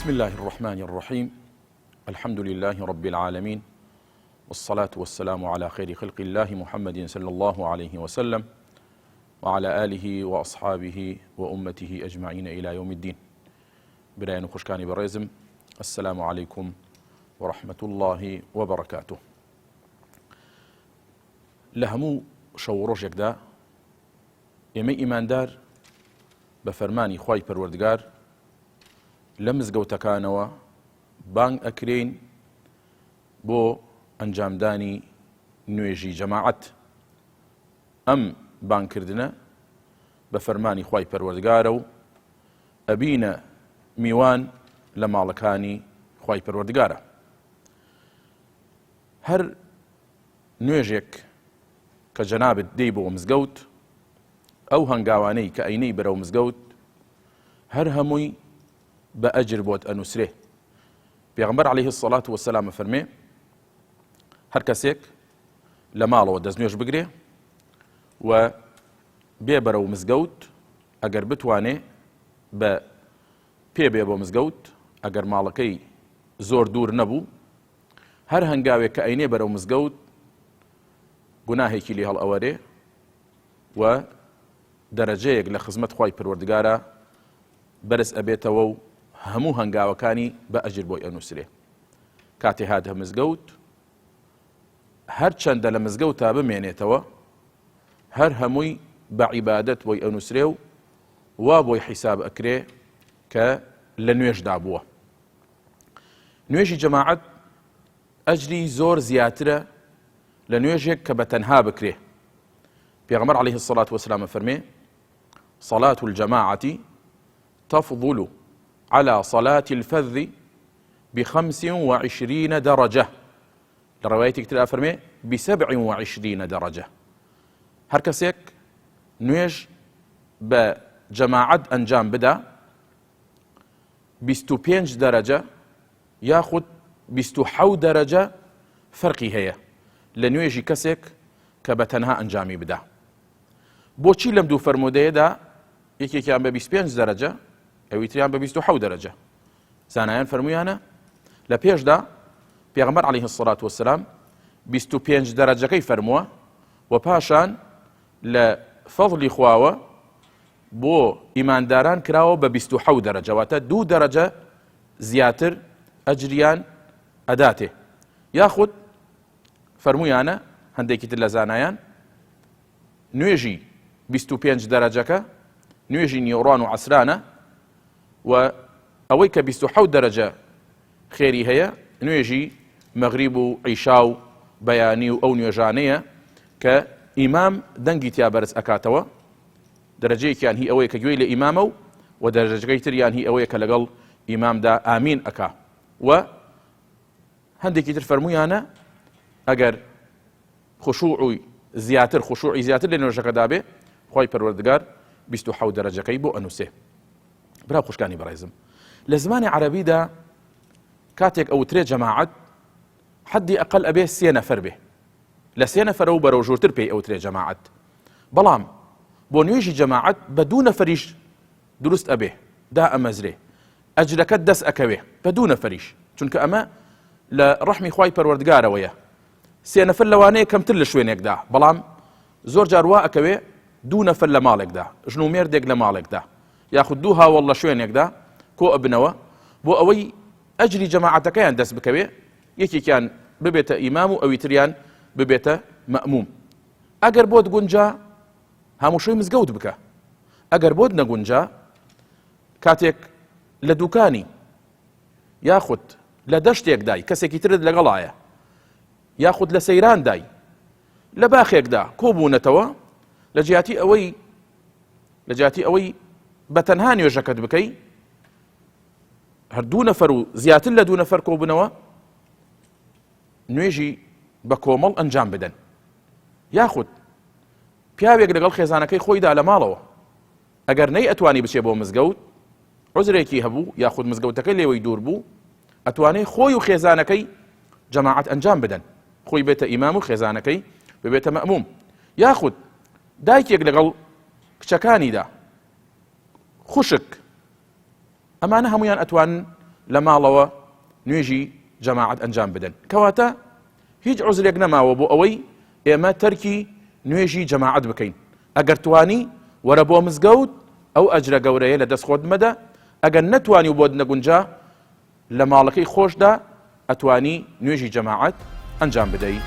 بسم الله الرحمن الرحيم. الحمد لله رب العالمين، والصلاة والسلام على خير خلق الله محمد صلى الله عليه وسلم وعلى آله وأصحابه وأمته أجمعين إلى يوم الدين. برایان خوشکانی بەڕێزم، السلام عليكم ورحمة الله وبركاته. لە هەموو شەو ڕۆژێکدا ئێمە ئیماندار بە فەرمانی خوای پەروەردگار لە مزگەوتەکانەوە بانگ ئەکرێین بۆ ئەنجامدانی نوێژی جەماعەت. ئەم بانگکردنە بە فەرمانی خوای پەروەردگارە و ئەبینە میوان لە ماڵەکانی خوای پەروەردگارە. هەر نوێژێک کە جەنابت دێی بۆ مزگەوت، ئەو هەنگاوانەی کە ئەینەی بەرەو مزگەوت هەر هەمووی بە ئەجر بۆت ئەنووسرێ. پێغەمبەر عەلەیهی السەڵات وەسەلام فەرمێ هەر کەسێک لە ماڵەوە دەستنوێژ بگرێ و بێ بەرەو مزگەوت، ئەگەر بتوانێ بە پێ بێ بۆ مزگەوت، ئەگەر ماڵەکەی زۆر دوور نەبوو، هەر هەنگاوێک کە ئەینێ بەرەو مزگەوت گوناهێکی لێ هەڵئەوەرێ و دەرەجەیەک لە خزمەت خوای پەروەردگارە بەرز ئەبێتەوە و هەموو هەنگاوەکانی بە ئەجر بۆی ئەنووسرێ. کاتێ هاتە مزگەوت، هەر چەندە لە مزگەوتا بمێنێتەوە هەر هەمووی بە عیبادەت بۆی ئەنووسرێ و وا بۆی حیساب ئەکرێ کە لە نوێژدا بووە. نوێژی جەماعەت ئەجری زۆر زیاترە لە نوێژێک کە بە تەنها بکرێ. پێغەمبەر عەلەیهی السەڵات وەسەلام فەرمێ صلاة الجماعة تفضل على صلاة الفذ ب25 درجة. لروايتك تلا فرمي ب27 درجة. هر کەسێک نوێژ بە جەماعەت ئەنجام بدا 25 دەرەجە یاخود 27 دەرەجە فەرقی هەیە لە نوێژی کەسێک کە بە تەنها ئەنجامی بدا. بۆچی لەم دوو فەرموودەیەدا یەکێکیان بە 25 دەرەجە ئەویتریان بە 27 دەرەجە؟ زانایان فەرموویانە لە پێشدا پێغەمبەر عەلەیهی السەڵات وەسەلام 25 دەرەجەکەی فەرمووە و پاشان لە فەضلی خواوە بۆ ئیمانداران کراوە بە 27 دەرەجە، واتە 2 دەرەجە زیاتر ئەجریان ئەداتێ. یاخود فەرموویانە هەندێکی تر لە زانایان نوێژی 25 دەرەجەکە نوێژی نیوەڕۆان و عەسرانە و ئەوەی کە 27 دەرەجە خێری هەیە نوێژی مەغریب و عیشا و بەیانی و ئەو نوێژانەیە کە ئیمام دەنگی تیا بەرز ئەکاتەوە. دەرەجەیەکیان هی ئەوەیە کە گوێی لە ئیمامە و دەرەجەکەی تریان هی ئەوەیە کە لەگەڵ ئیمامدا ئامین ئەکا. و هەندێکی تر فەرموویانە ئەگەر خشوعی زیاتر لە نوێژەکەدا بێ خوای پەروەردگار 27 دەرەجەکەی بۆ ئەنووسێ. برا خوشکانی بەڕێزم، لە زمانی عەرەبیدا کاتێک ئەوترێ جەماعەت حەدی ئەقەل ئەبێ 3 نەفەر بێ. لە 3 نەفەرەوە بەرەو ژوورتر پێی ئەوترێ جەماعەت. بەڵام بۆ نوێژی جەماعەت بە 2 نەفەریش دروست ئەبێ، دا ئەمەزرێ، ئەجرەکەت دەست ئەکەوێ بە 2 نەفەریش، چونکە ئەمە لە ڕەحمی خوای پەروەردگارەوەیە. 3 نەفەر لەوانەیە کەمتر لە شوێنێکدا، بەڵام زۆر جار وا ئەکەوێ 2 نەفەر لە ماڵێکدا، ژن و مێردێک لە ماڵێکدا، یاخود 2 هاوڵ لە شوێنێکدا کۆ ئەبنەوە بۆ ئەوەی ئەجری جەماعەتەکەیان دەست بکەوێ، یەکێکیان ببێتە ئیمام و ئەوی تریان ببێتە مەئموم. ئەگەر بۆت گونجا هەمووشەی مزگەوت بکە، ئەگەر بۆت نەگونجا کاتێک لە دوکانی یاخود لە دەشتێکدای کەسێکی ترت لەگەڵایە یاخود لە سەیراندای لە باخێکدا کۆبوونەتەوە لە جیاتی ئەوەی بە تەنها نوێژەکەت بکەی، هەر 2 نەفەر و زیاتر لە 2 نەفەر کۆبوونەوە نوێژی بە کۆمەڵ ئەنجام بدەن. یاخود پیاوێک لەگەڵ خێزانەکەی خۆیدا لە ماڵەوە ئەگەر نەی ئەتوانی بچێ بۆ مزگەوت، عوزرێکی هەبوو یاخود مزگەوتەکەی لێوەی دوور بوو، ئەتوانێ خۆی و خێزانەکەی جەماعەت ئەنجام بدەن، خۆی بێتە ئیمام و خێزانەکەی ببێتە مەئموم. یاخود دایکێک لەگەڵ کچەکانیدا خوشک ئەمانە هەمویان ئەتوانن لە ماڵەوە نوێژی جەماعەت ئەنجام بدەن. کەواتە هیچ عوزرێک نەماوە بۆ ئەوەی ئێمە تەرکی نوێژی جەماعەت بکەین. ئەگەر توانی وەرە بۆ مزگەوت، ئەو ئەجرە گەورەیە لە دەست خۆت مەدە. ئەگەر نەتوانی و بۆت نەگونجا لە ماڵەکەی خۆشدا ئەتوانی نوێژی جەماعەت ئەنجام بدەیت.